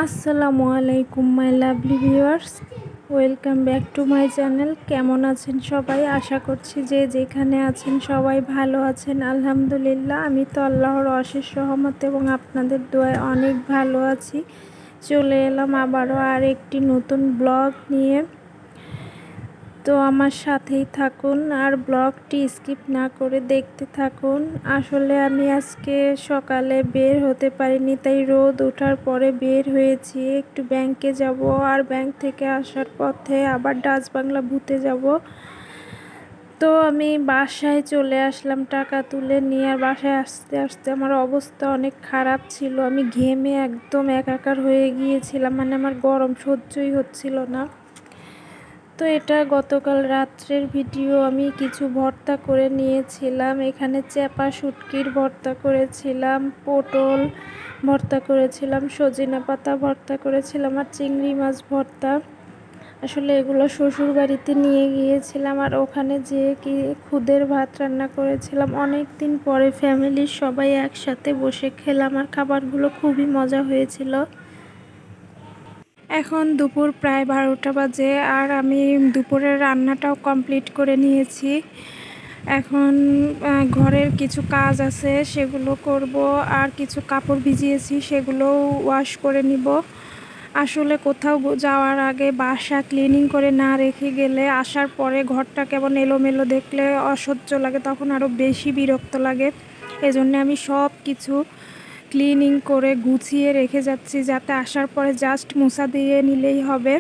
আসসালামু আলাইকুম my lovely viewers, welcome back to my channel. কেমন আছেন সবাই? আশা করছি যে যেখানে আছেন সবাই ভালো আছেন। আলহামদুলিল্লাহ, আমি তো আল্লাহর অশেষ রহমত এবং আপনাদের দোয়ায় অনেক ভালো আছি। চলে এলাম আবারও আর একটি নতুন ব্লগ নিয়ে। তো আমার সাথেই থাকুন আর ব্লগটি স্কিপ না করে দেখতে থাকুন। আসলে আমি আজকে সকালে বের হতে পারিনি, তাই রোদ ওঠার পরে বের হয়েছি। একটু ব্যাংকে যাব, আর ব্যাংক থেকে আসার পথে আবার ডাচ বাংলা ভূতে যাব। তো আমি বাসায় চলে আসলাম টাকা তুলে নিয়ে। আর বাসায় আসতে আসতে আমার অবস্থা অনেক খারাপ ছিল। আমি ঘেমে একদম একাকার হয়ে গিয়েছিলাম, মানে আমার গরম সহ্যই হচ্ছিল না। তো এটা গতকাল রাত্রের ভিডিও। আমি কিছু ভর্তা করে নিয়েছিলাম। এখানে চেপা শুটকির ভর্তা করেছিলাম, পটল ভর্তা করেছিলাম, সজিনা পাতা ভর্তা করেছিলাম, আর চিংড়ি মাছ ভর্তা। আসলে এগুলো শ্বশুর বাড়িতে নিয়ে গিয়েছিলাম, আর ওখানে যেয়ে কি খুদের ভাত রান্না করেছিলাম। অনেক দিন পরে ফ্যামিলির সবাই একসাথে বসে খেলাম, আর খাবারগুলো খুবই মজা হয়েছিল। এখন দুপুর প্রায় 12টা বাজে, আর আমি দুপুরের রান্নাটাও কমপ্লিট করে নিয়েছি। এখন ঘরের কিছু কাজ আছে, সেগুলো করব। আর কিছু কাপড় ভিজিয়েছি, সেগুলোও ওয়াশ করে নিব। আসলে কোথাও যাওয়ার আগে বাসা ক্লিনিং করে না রেখে গেলে আসার পরে ঘরটা কেমন এলোমেলো দেখলে অসহ্য লাগে, তখন আরও বেশি বিরক্ত লাগে। এজন্য আমি সব কিছু ক্লিনিং করে গুছিয়ে রেখে যাচ্ছি, যাতে আসার পরে জাস্ট মুছা দিয়ে নিলেই হবে।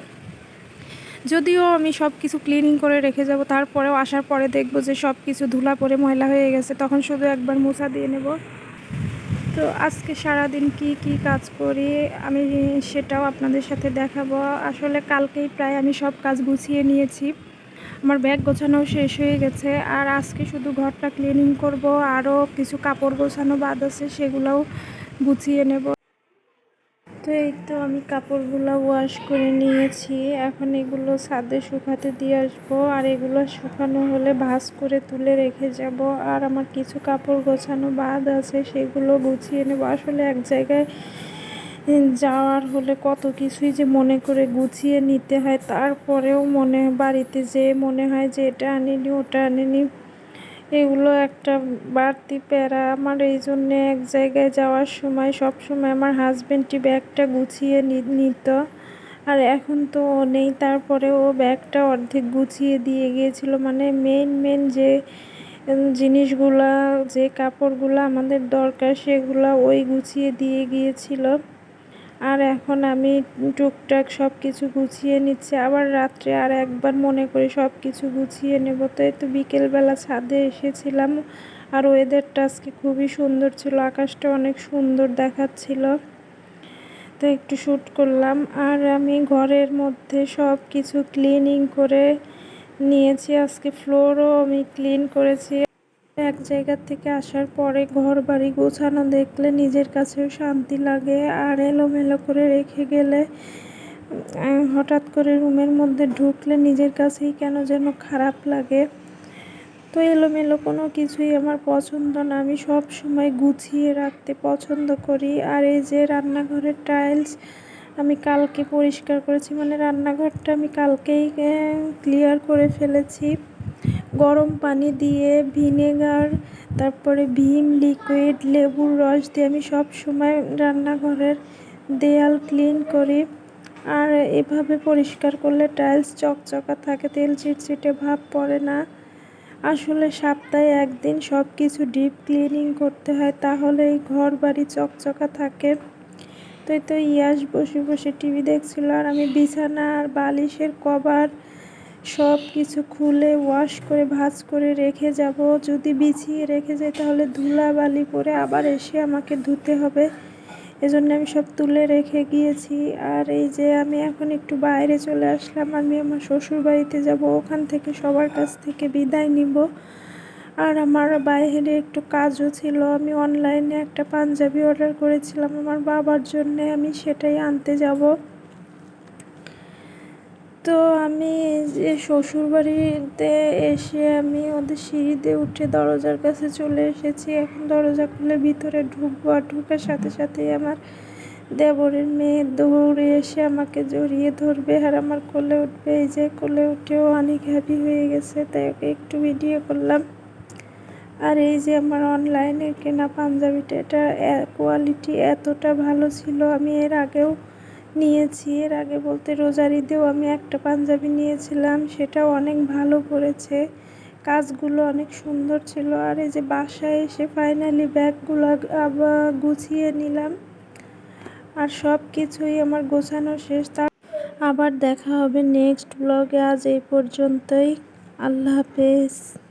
যদিও আমি সব কিছু ক্লিনিং করে রেখে যাব, তারপরেও আসার পরে দেখব যে সব কিছু ধুলা পড়ে ময়লা হয়ে গেছে, তখন শুধু একবার মুছা দিয়ে নেব। তো আজকে সারাদিন কি কাজ করি আমি সেটাও আপনাদের সাথে দেখাবো। আসলে কালকেই প্রায় আমি সব কাজ গুছিয়ে নিয়েছি, আমার ব্যাগ গোছানোও শেষ হয়ে গেছে। আর আজকে শুধু ঘরটা ক্লিনিং করব, আরও কিছু কাপড় গোছানো বাদ আছে, সেগুলোও গুছিয়ে নেব। তো এই তো আমি কাপড়গুলো ওয়াশ করে নিয়েছি। এখন এগুলো ছাদে শুকাতে দিয়ে আসবো, আর এগুলো শুকানো হলে ভাঁজ করে তুলে রেখে যাব। আর আমার কিছু কাপড় গোছানো বাদ আছে, সেগুলো গুছিয়ে নেব। আসলে এক জায়গায় যাওয়ার হলে কত কিছুই যে মনে করে গুছিয়ে নিতে হয়, তারপরেও বাড়িতে যেয়ে মনে হয় যে এটা আনিনি ওটা আনিনি। এগুলো একটা বাড়তি প্যারা আমার। এই জন্যে এক জায়গায় যাওয়ার সময় সব সময় আমার হাজব্যান্ডই ব্যাগটা গুছিয়ে নিত। আর এখন তো ও নেই, তারপরে ও ব্যাগটা অর্ধেক গুছিয়ে দিয়ে গিয়েছিল। মানে মেন যে জিনিসগুলা, যে কাপড়গুলো আমাদের দরকার, সেগুলো ওই গুছিয়ে দিয়ে গিয়েছিল। আর এখন আমি টুকটাক সব কিছু গুছিয়ে নিচ্ছি। আবার রাত্রে আর একবার মনে করে সব কিছু গুছিয়ে নেব। তো এই তো বিকেলবেলা ছাদে এসেছিলাম, আর ওয়েদারটা আজকে খুবই সুন্দর ছিল, আকাশটা অনেক সুন্দর দেখাচ্ছিল। তো একটু শ্যুট করলাম। আর আমি ঘরের মধ্যে সব কিছু ক্লিনিং করে নিয়েছি। আজকে ফ্লোরও আমি ক্লিন করেছি। এক জায়গা থেকে আসার পরে ঘর বাড়ি গোছানো দেখলে নিজের কাছেও শান্তি লাগে। আর এলোমেলো করে রেখে গেলে হঠাৎ করে রুমের মধ্যে ঢুকলে নিজের কাছেই কেন যেন খারাপ লাগে। তো এলোমেলো কোনো কিছুই আমার পছন্দ না, আমি সব সময় গুছিয়ে রাখতে পছন্দ করি। আর এই যে রান্নাঘরের টাইলস আমি কালকে পরিষ্কার করেছি, মানে রান্নাঘরটা আমি কালকেই ক্লিয়ার করে ফেলেছি। গরম পানি দিয়ে ভিনেগার, তারপরে ভিম লিকুইড, লেবুর রস দিয়ে আমি সব সময় রান্নাঘরের দেয়াল ক্লিন করি। আর এভাবে পরিষ্কার করলে টাইলস চকচকা থাকে, তেল চিটচিটে ভাব পড়ে না। আসলে সপ্তাহে একদিন সব কিছু ডিপ ক্লিনিং করতে হয়, তাহলে এই ঘর বাড়ি চকচকা থাকে। তো ইয়াস বসে বসে টিভি দেখছিল, আর আমি বিছানা আর বালিশের কভার সব কিছু খুলে ওয়াশ করে ভাঁজ করে রেখে যাব। যদি বিছিয়ে রেখে যাই তাহলে ধুলা বালি পরে আবার এসে আমাকে ধুতে হবে। এজন্য আমি সব তুলে রেখে গিয়েছি। আর এই যে আমি এখন একটু বাইরে চলে আসলাম, আমি আমার শ্বশুর বাড়িতে যাব, ওখান থেকে সবার কাছ থেকে বিদায় নিব। আর আমার বাইরে একটু কাজও ছিল, আমি অনলাইনে একটা পাঞ্জাবি অর্ডার করেছিলাম আমার বাবার জন্যে, আমি সেটাই আনতে যাব। তো আমি যে শ্বশুরবাড়িতে এসে আমি ওদের সিঁড়িতে উঠে দরজার কাছে চলে এসেছি। এখন দরজা খুলে ভিতরে ঢুকবো, আর ঢুকার সাথে সাথেই আমার দেবরের মেয়ে দৌড়ে এসে আমাকে জড়িয়ে ধরবে আর আমার কোলে উঠবে। এই যে কোলে উঠেও অনেক হ্যাপি হয়ে গেছে, তাই ওকে একটু ভিডিও করলাম। আর এই যে আমার অনলাইনে কেনা পাঞ্জাবিটা, এটা কোয়ালিটি এতটা ভালো ছিল। আমি এর আগেও নিয়েছি, এর আগে বলতে রোজার ঈদেও আমি একটা পাঞ্জাবি নিয়েছিলাম, সেটাও অনেক ভালো পড়েছে, কাজগুলো অনেক সুন্দর ছিল। আর এই যে বাসায় এসে ফাইনালি ব্যাগগুলো আবার গুছিয়ে নিলাম, আর সব কিছুই আমার গোছানো শেষ। আবার দেখা হবে নেক্সট ব্লগে। আজ এই পর্যন্তই। আল্লাহ হাফেজ।